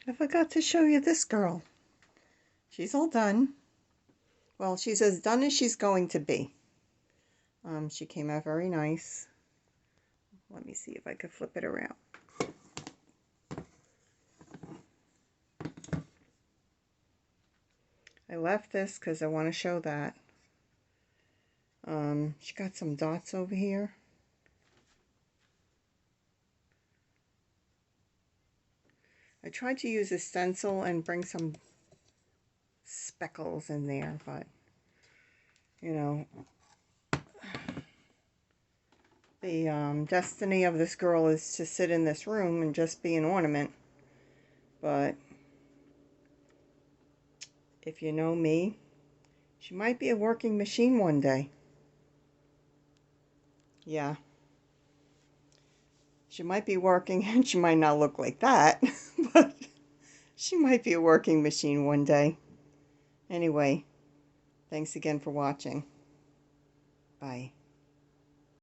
I forgot to show you this girl. She's all done. Well, she's as done as she's going to be. She came out very nice. Let me see if I could flip it around. I left this because I want to show that. She got some dots over here. I tried to use a stencil and bring some speckles in there, but, you know, the destiny of this girl is to sit in this room and just be an ornament. But if you know me, she might be a working machine one day. Yeah. She might be working, and she might not look like that, but she might be a working machine one day. Anyway, thanks again for watching. Bye.